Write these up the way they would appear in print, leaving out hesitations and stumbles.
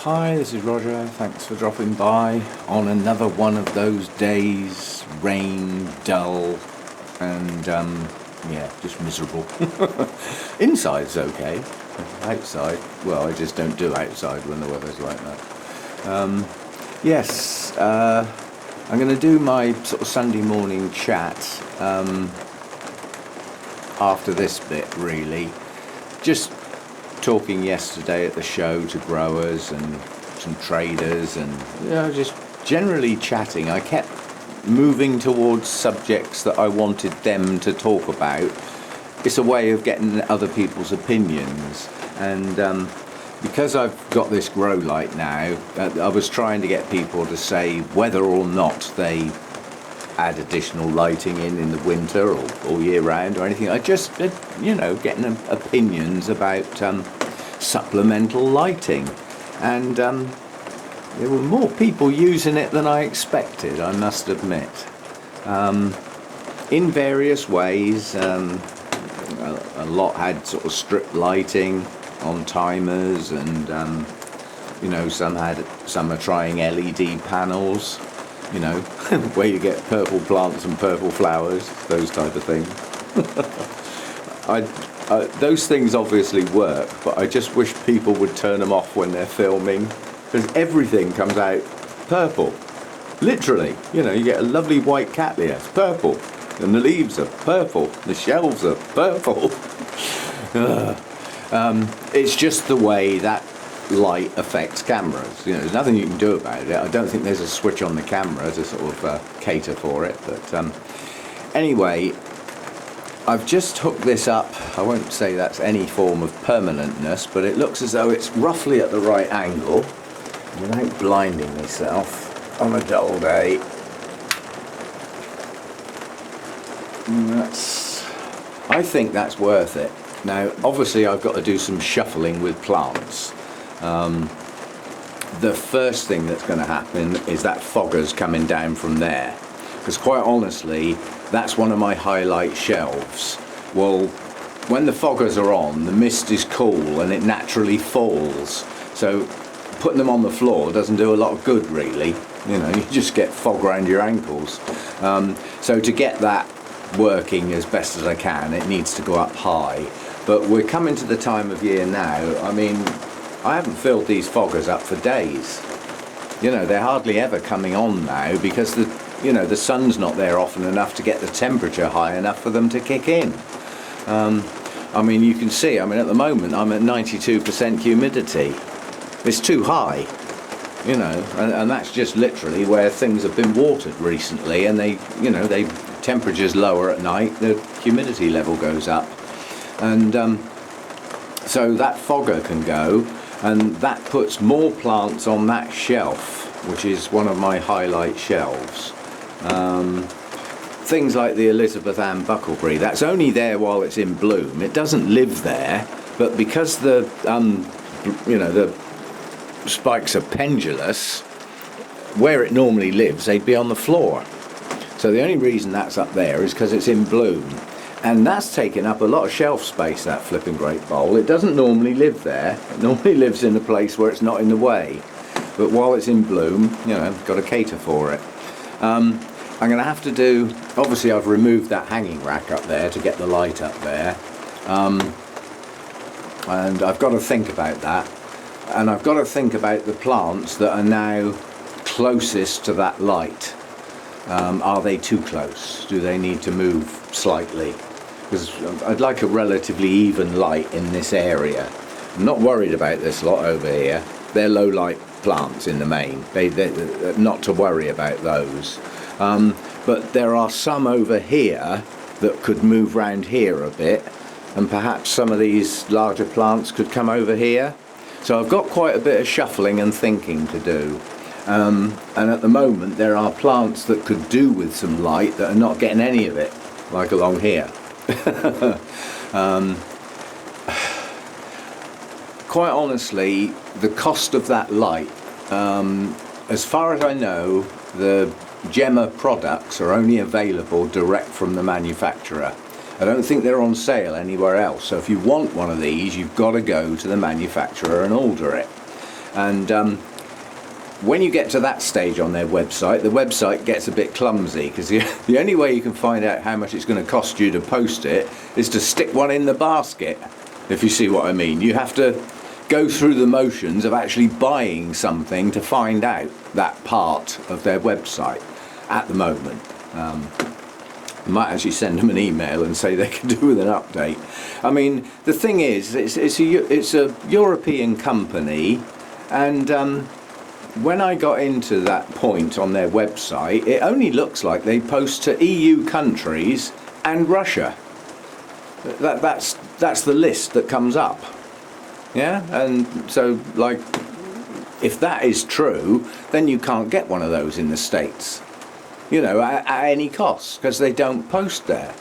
Hi, this is Roger. Thanks for dropping by on another one of those days. Rain, dull, and yeah, just miserable. Inside's okay. Outside, well, I just don't do outside when the weather's like that. Yes, I'm going to do my sort of Sunday morning chat after this bit, really. Just talking yesterday at the show to growers and some traders, and just generally chatting. I kept moving towards subjects that I wanted them to talk about. It's a way of getting other people's opinions, and because I've got this Growlight now, I was trying to get people to say whether or not they add additional lighting in the winter or all year round or anything. I just, getting opinions about supplemental lighting, and there were more people using it than I expected, I must admit, in various ways. A lot had sort of strip lighting on timers, and some are trying LED panels, where you get purple plants and purple flowers, those type of things. Those things obviously work, but I just wish people would turn them off when they're filming, because everything comes out purple. Literally, you get a lovely white Cattleyas, purple, and the leaves are purple, the shelves are purple. It's just the way that light affects cameras. There's nothing you can do about it. I don't think there's a switch on the camera to sort of cater for it, but anyway, I've just hooked this up. I won't say that's any form of permanentness, but it looks as though it's roughly at the right angle without blinding myself on a dull day. I think that's worth it. Now, obviously, I've got to do some shuffling with plants. The first thing that's going to happen is that fogger's coming down from there, because quite honestly, that's one of my highlight shelves. Well, when the foggers are on, the mist is cool and it naturally falls, so putting them on the floor doesn't do a lot of good, really. You just get fog around your ankles. So to get that working as best as I can, it needs to go up high. But we're coming to the time of year now. I mean, I haven't filled these foggers up for days. They're hardly ever coming on now, because the sun's not there often enough to get the temperature high enough for them to kick in. I mean, you can see, at the moment I'm at 92% humidity. It's too high, and that's just literally where things have been watered recently, and temperature's lower at night, the humidity level goes up, and so that fogger can go, and that puts more plants on that shelf, which is one of my highlight shelves. Things like the Elizabeth Ann Buckleberry, that's only there while it's in bloom. It doesn't live there, but because the spikes are pendulous, where it normally lives, they'd be on the floor. So the only reason that's up there is because it's in bloom, and that's taken up a lot of shelf space, that flipping great bowl. It doesn't normally live there. It normally lives in a place where it's not in the way, but while it's in bloom, got to cater for it. I'm going to have to do, obviously I've removed that hanging rack up there to get the light up there, and I've got to think about that, and I've got to think about the plants that are now closest to that light. Are they too close? Do they need to move slightly? Because I'd like a relatively even light in this area. I'm not worried about this lot over here. They're low light plants in the main. They're not to worry about those. But there are some over here that could move round here a bit, and perhaps some of these larger plants could come over here. So I've got quite a bit of shuffling and thinking to do. And at the moment there are plants that could do with some light that are not getting any of it, like along here. Quite honestly, the cost of that light, as far as I know, the Gemma products are only available direct from the manufacturer. I don't think they're on sale anywhere else, so if you want one of these, you've got to go to the manufacturer and order it. And when you get to that stage on their website, the website gets a bit clumsy, because the only way you can find out how much it's going to cost you to post it is to stick one in the basket, if you see what I mean. You have to go through the motions of actually buying something to find out that part of their website at the moment. I might actually send them an email and say they can do with an update. I mean, the thing is, it's a European company, and when I got into that point on their website, it only looks like they post to EU countries and Russia. That's the list that comes up. Yeah, and so, like, if that is true, then you can't get one of those in the States, you know, at any cost, because they don't post there.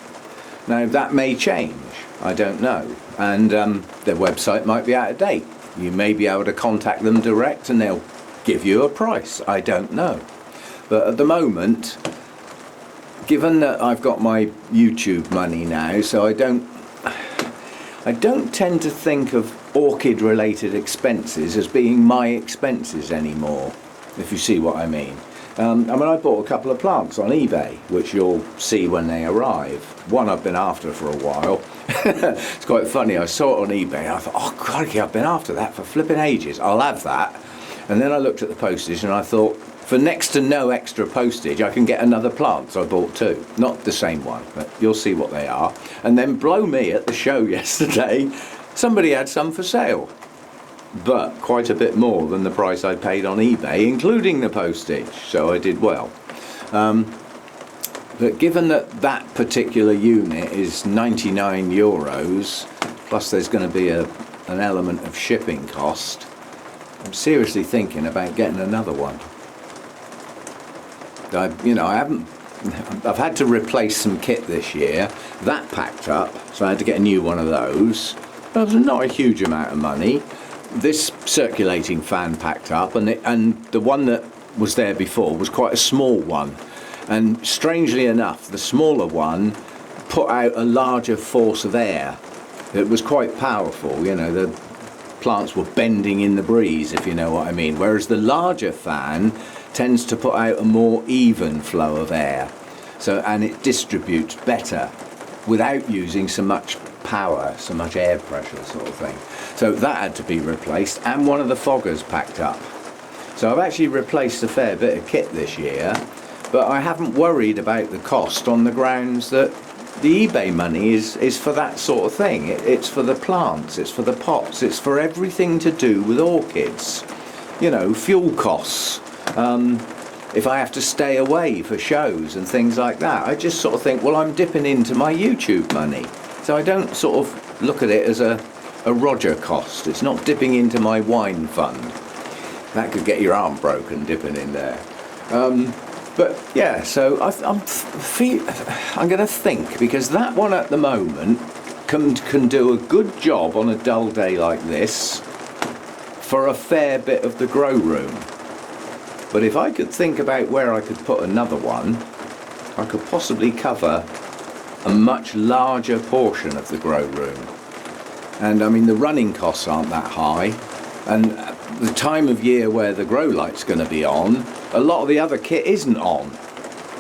Now, that may change, I don't know, and their website might be out of date. You may be able to contact them direct and they'll give you a price, I don't know. But at the moment, given that I've got my YouTube money now, so I don't tend to think of orchid related expenses as being my expenses anymore, if you see what I mean. I mean, I bought a couple of plants on eBay, which you'll see when they arrive. One I've been after for a while. It's quite funny, I saw it on eBay and I thought, oh crikey, I've been after that for flipping ages, I'll have that. And then I looked at the postage and I thought, for next to no extra postage, I can get another plant. So I bought two. Not the same one, but you'll see what they are. And then blow me, at the show yesterday, somebody had some for sale. But quite a bit more than the price I paid on eBay, including the postage. So I did well. But given that that particular unit is €99, plus there's going to be an element of shipping cost, I'm seriously thinking about getting another one. I've had to replace some kit this year. That packed up, so I had to get a new one of those. That was not a huge amount of money. This circulating fan packed up, and the one that was there before was quite a small one. And strangely enough, the smaller one put out a larger force of air. It was quite powerful, you know, the plants were bending in the breeze, if you know what I mean. Whereas the larger fan tends to put out a more even flow of air. And it distributes better without using so much power, so much air pressure sort of thing. So that had to be replaced, and one of the foggers packed up. So I've actually replaced a fair bit of kit this year, but I haven't worried about the cost on the grounds that the eBay money is for that sort of thing. It's for the plants, it's for the pots, it's for everything to do with orchids. You know, fuel costs. If I have to stay away for shows and things like that, I just sort of think, well, I'm dipping into my YouTube money. So I don't sort of look at it as a Roger cost. It's not dipping into my wine fund. That could get your arm broken, dipping in there. But yeah, so I'm going to think, because that one at the moment can do a good job on a dull day like this for a fair bit of the grow room. But if I could think about where I could put another one, I could possibly cover a much larger portion of the grow room. And I mean, the running costs aren't that high, and the time of year where the Growlight's going to be on, a lot of the other kit isn't on,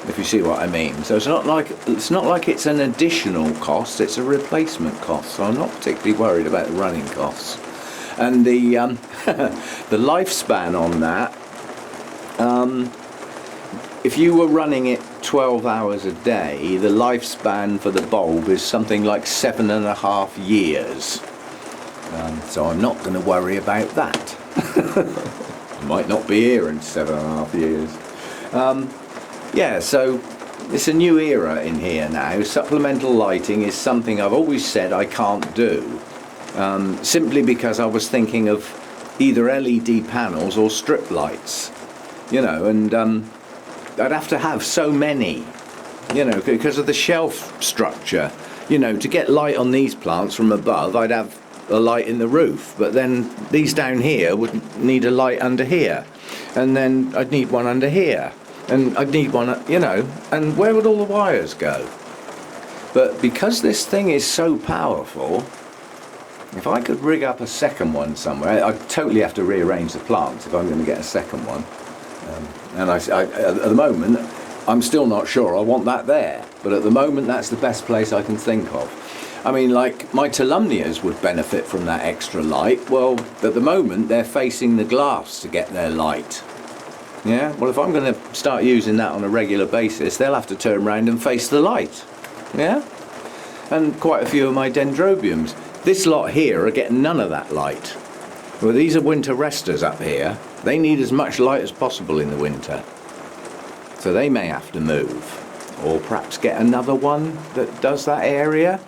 if you see what I mean. So it's not like it's an additional cost, it's a replacement cost. So I'm not particularly worried about the running costs. And the the lifespan on that, if you were running it 12 hours a day, the lifespan for the bulb is something like 7.5 years. So I'm not going to worry about that. I might not be here in 7.5 years. Yeah, so it's a new era in here now. Supplemental lighting is something I've always said I can't do, simply because I was thinking of either LED panels or strip lights, you know, and I'd have to have so many, you know, because of the shelf structure. You know, to get light on these plants from above, I'd have a light in the roof, but then these down here would need a light under here, and then I'd need one under here, and I'd need one, you know, and where would all the wires go? But because this thing is so powerful, if I could rig up a second one somewhere, I'd totally have to rearrange the plants if I'm going to get a second one. And at the moment, I'm still not sure I want that there, but at the moment that's the best place I can think of. I mean, like, my Cattleyas would benefit from that extra light. Well, at the moment they're facing the glass to get their light. Yeah, well, if I'm going to start using that on a regular basis, they'll have to turn around and face the light. Yeah, and quite a few of my dendrobiums. This lot here are getting none of that light. Well, these are winter resters up here. They need as much light as possible in the winter. So they may have to move, or perhaps get another one that does that area.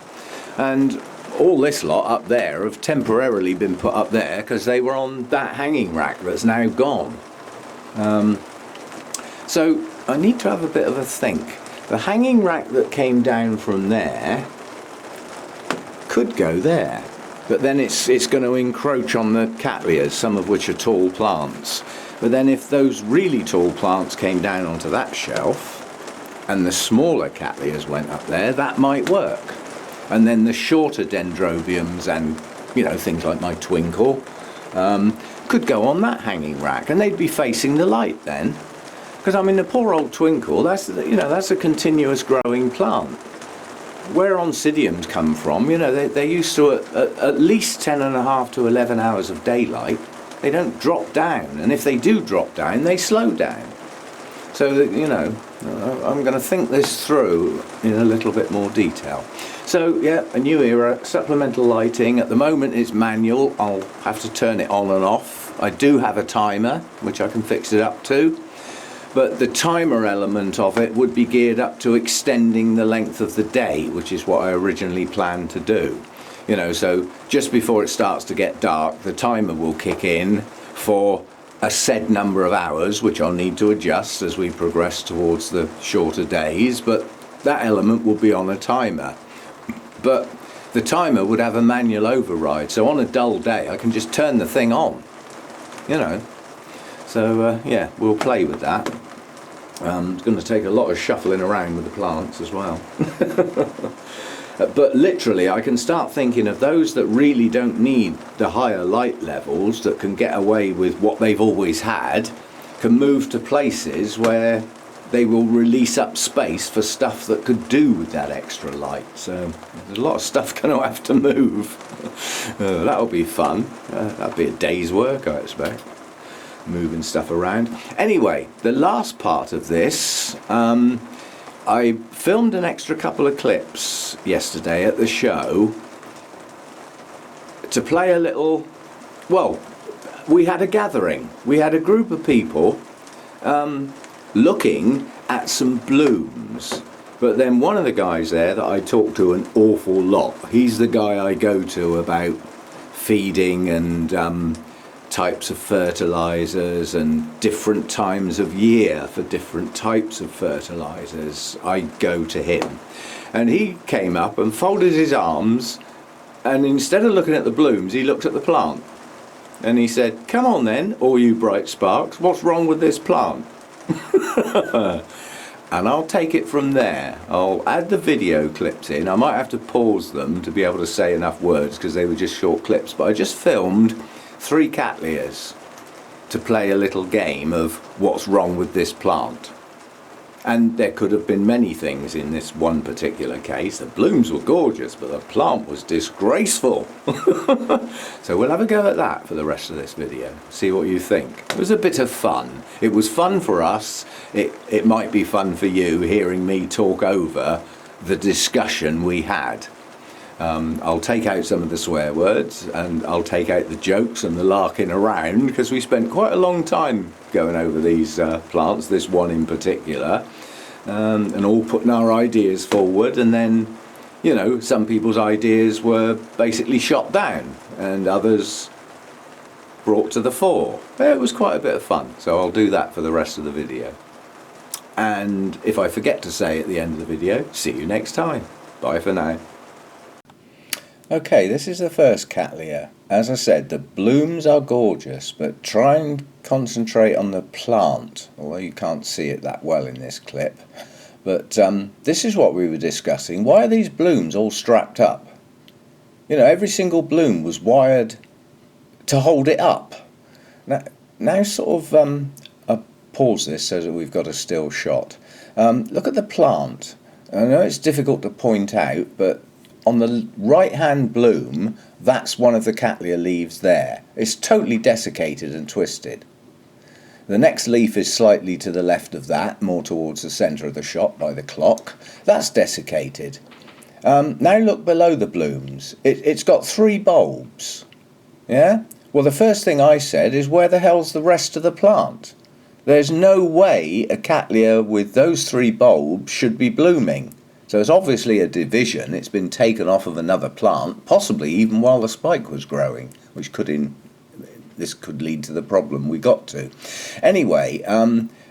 And all this lot up there have temporarily been put up there because they were on that hanging rack that's now gone. So I need to have a bit of a think. The hanging rack that came down from there could go there, but then it's going to encroach on the Cattleyas, some of which are tall plants. But then if those really tall plants came down onto that shelf and the smaller Cattleyas went up there, that might work. And then the shorter dendrobiums and, you know, things like my twinkle could go on that hanging rack, and they'd be facing the light then. Because I mean, the poor old twinkle, that's a continuous growing plant. Where oncidiums come from, you know, they're used to at least 10.5 to 11 hours of daylight. They don't drop down, and if they do drop down, they slow down. So that, you know, I'm going to think this through in a little bit more detail. So yeah, a new era, supplemental lighting. At the moment it's manual. I'll have to turn it on and off. I do have a timer, which I can fix it up to. But the timer element of it would be geared up to extending the length of the day, which is what I originally planned to do. You know, so just before it starts to get dark, the timer will kick in for a said number of hours, which I'll need to adjust as we progress towards the shorter days, but that element will be on a timer. But the timer would have a manual override, so on a dull day I can just turn the thing on, you know. So yeah, we'll play with that. It's going to take a lot of shuffling around with the plants as well. But literally I can start thinking of those that really don't need the higher light levels, that can get away with what they've always had, can move to places where they will release up space for stuff that could do with that extra light. So there's a lot of stuff going to have to move. That'll be fun. That'll be a day's work, I expect, moving stuff around. Anyway, the last part of this, I filmed an extra couple of clips yesterday at the show to play a little, well, we had a gathering. We had a group of people looking at some blooms. But then one of the guys there that I talk to an awful lot, he's the guy I go to about feeding and types of fertilizers and different times of year for different types of fertilizers. I go to him, and he came up and folded his arms, and instead of looking at the blooms he looked at the plant, and he said, "Come on then, all you bright sparks, what's wrong with this plant?" And I'll take it from there. I'll add the video clips in. I might have to pause them to be able to say enough words because they were just short clips, but I just filmed 3 Cattleyas to play a little game of what's wrong with this plant. And there could have been many things in this one particular case. The blooms were gorgeous, but the plant was disgraceful. So we'll have a go at that for the rest of this video. See what you think. It was a bit of fun. It was fun for us. It might be fun for you hearing me talk over the discussion we had. I'll take out some of the swear words, and I'll take out the jokes and the larking around, because we spent quite a long time going over these plants, this one in particular, and all putting our ideas forward, and then, you know, some people's ideas were basically shot down and others brought to the fore. It was quite a bit of fun, so I'll do that for the rest of the video. And if I forget to say at the end of the video, see you next time. Bye for now. Okay, this is the first Cattleyas. As I said, the blooms are gorgeous, but try and concentrate on the plant, although you can't see it that well in this clip. But this is what we were discussing. Why are these blooms all strapped up? You know, every single bloom was wired to hold it up. Now sort of, I'll pause this so that we've got a still shot. Look at the plant. I know it's difficult to point out, but on the right hand bloom, that's one of the Cattleya leaves there. It's totally desiccated and twisted. The next leaf is slightly to the left of that, more towards the centre of the shot by the clock. That's desiccated. Now look below the blooms. It's got 3 bulbs. Yeah? Well, the first thing I said is, where the hell's the rest of the plant? There's no way a Cattleya with those 3 bulbs should be blooming. So it's obviously a division. It's been taken off of another plant, possibly even while the spike was growing, which this could lead to the problem we got to. Anyway,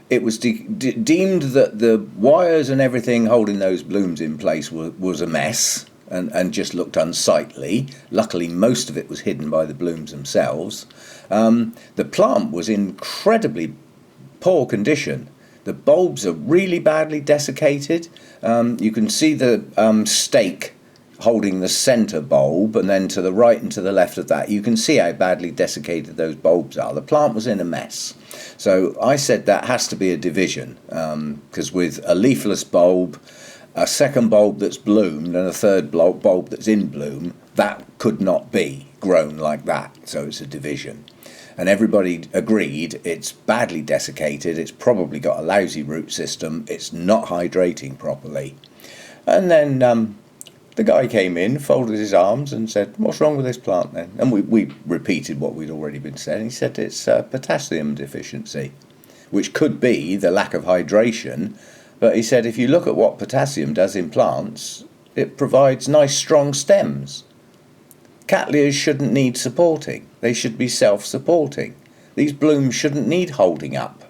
it was deemed that the wires and everything holding those blooms in place was a mess and just looked unsightly. Luckily, most of it was hidden by the blooms themselves. The plant was in incredibly poor condition. The bulbs are really badly desiccated. You can see the stake holding the centre bulb, and then to the right and to the left of that you can see how badly desiccated those bulbs are. The plant was in a mess. So I said that has to be a division, because with a leafless bulb, a second bulb that's bloomed and a third bulb that's in bloom, that could not be grown like that. So it's a division. And everybody agreed it's badly desiccated, it's probably got a lousy root system, it's not hydrating properly. And then the guy came in, folded his arms and said, "What's wrong with this plant then?" And we repeated what we'd already been saying. He said it's potassium deficiency, which could be the lack of hydration. But he said if you look at what potassium does in plants, it provides nice strong stems. Cattleyas shouldn't need supporting. They should be self-supporting. These blooms shouldn't need holding up.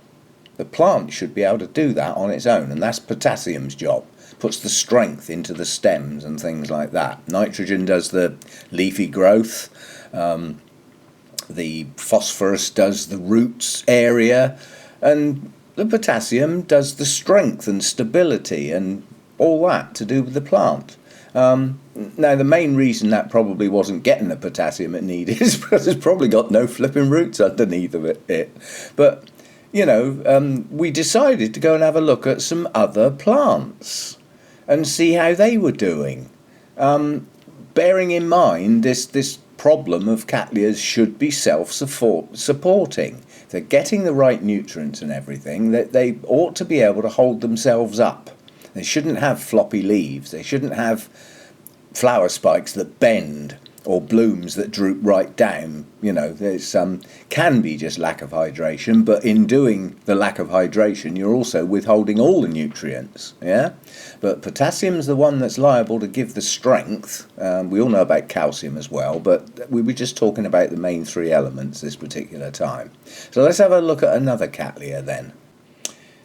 The plant should be able to do that on its own, and that's potassium's job. Puts the strength into the stems and things like that. Nitrogen does the leafy growth. The phosphorus does the roots area, and the potassium does the strength and stability and all that to do with the plant. Now the main reason that probably wasn't getting the potassium it needed is because it's probably got no flipping roots underneath of it. But you know, we decided to go and have a look at some other plants and see how they were doing. Bearing in mind this problem of Cattleyas should be self-supporting. If they're getting the right nutrients and everything, they ought to be able to hold themselves up. They shouldn't have floppy leaves. They shouldn't have flower spikes that bend or blooms that droop right down. You know, there's can be just lack of hydration, but in doing the lack of hydration, you're also withholding all the nutrients. Yeah, but potassium's the one that's liable to give the strength. We all know about calcium as well, but we were just talking about the main 3 elements this particular time. So let's have a look at another Cattleya then.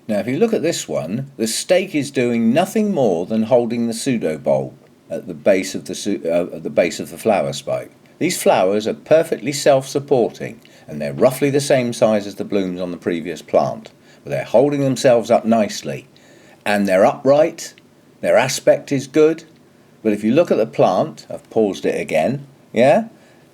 Now, if you look at this one, the stake is doing nothing more than holding the pseudobulb at the base of the flower spike. These flowers are perfectly self-supporting, and they're roughly the same size as the blooms on the previous plant, but they're holding themselves up nicely, and they're upright. Their aspect is good. But if you look at the plant, I've paused it again. Yeah,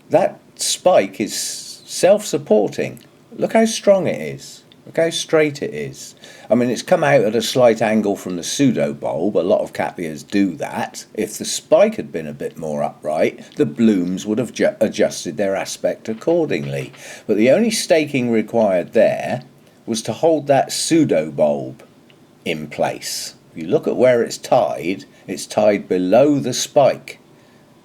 that spike is self-supporting. Look how strong it is. Look how straight it is. I mean, it's come out at a slight angle from the pseudobulb. A lot of Cattleyas do that. If the spike had been a bit more upright, the blooms would have adjusted their aspect accordingly. But the only staking required there was to hold that pseudobulb in place. If you look at where it's tied below the spike.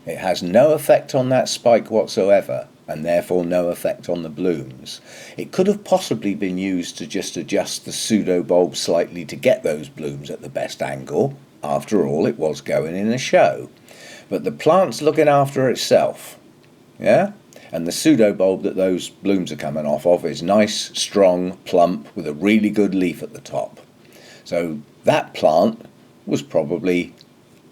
It has no effect on that spike whatsoever, and therefore no effect on the blooms. It could have possibly been used to just adjust the pseudobulb slightly to get those blooms at the best angle. After all, it was going in a show. But the plant's looking after itself. Yeah? And the pseudobulb that those blooms are coming off of is nice, strong, plump, with a really good leaf at the top. So that plant was probably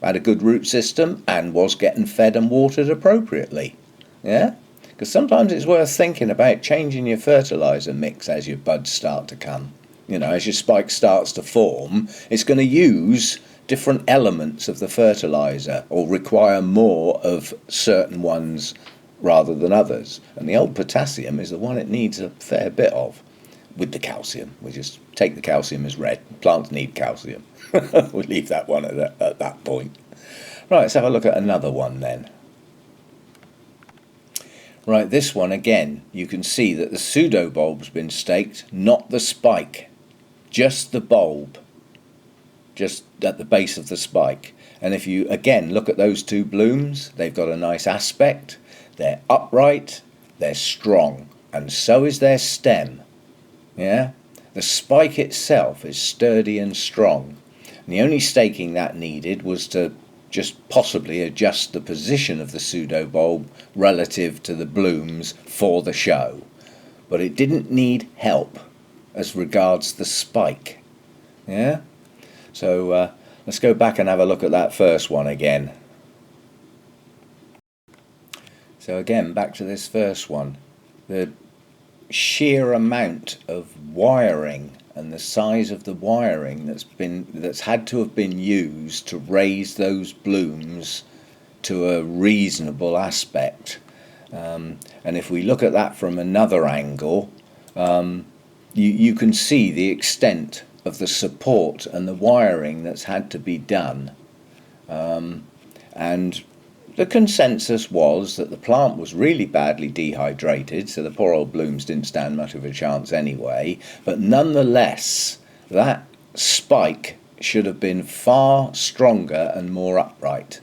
had a good root system and was getting fed and watered appropriately. Yeah? Because sometimes it's worth thinking about changing your fertiliser mix as your buds start to come. You know, as your spike starts to form, it's going to use different elements of the fertiliser, or require more of certain ones rather than others. And the old potassium is the one it needs a fair bit of, with the calcium. We just take the calcium as read. Plants need calcium. We'll leave that one at that point. Right, let's have a look at another one then. Right, this one again, you can see that the pseudobulb's been staked, not the spike, just the bulb, just at the base of the spike. And if you again look at those two blooms, they've got a nice aspect, they're upright, they're strong, and so is their stem. Yeah, the spike itself is sturdy and strong, and the only staking that needed was to just possibly adjust the position of the pseudobulb relative to the blooms for the show, but it didn't need help as regards the spike. Yeah, so let's go back and have a look at that first one again. So again, back to this first one, the sheer amount of wiring and the size of the wiring that's had to have been used to raise those blooms to a reasonable aspect. And if we look at that from another angle, you can see the extent of the support and the wiring that's had to be done. And the consensus was that the plant was really badly dehydrated, so the poor old blooms didn't stand much of a chance anyway, but nonetheless that spike should have been far stronger and more upright.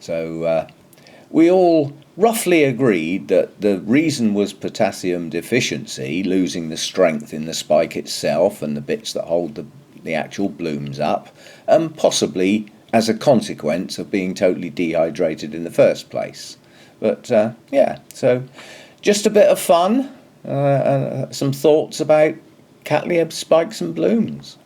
So we all roughly agreed that the reason was potassium deficiency, losing the strength in the spike itself and the bits that hold the actual blooms up, and possibly as a consequence of being totally dehydrated in the first place. But yeah, so just a bit of fun, some thoughts about Cattleyas spikes and blooms.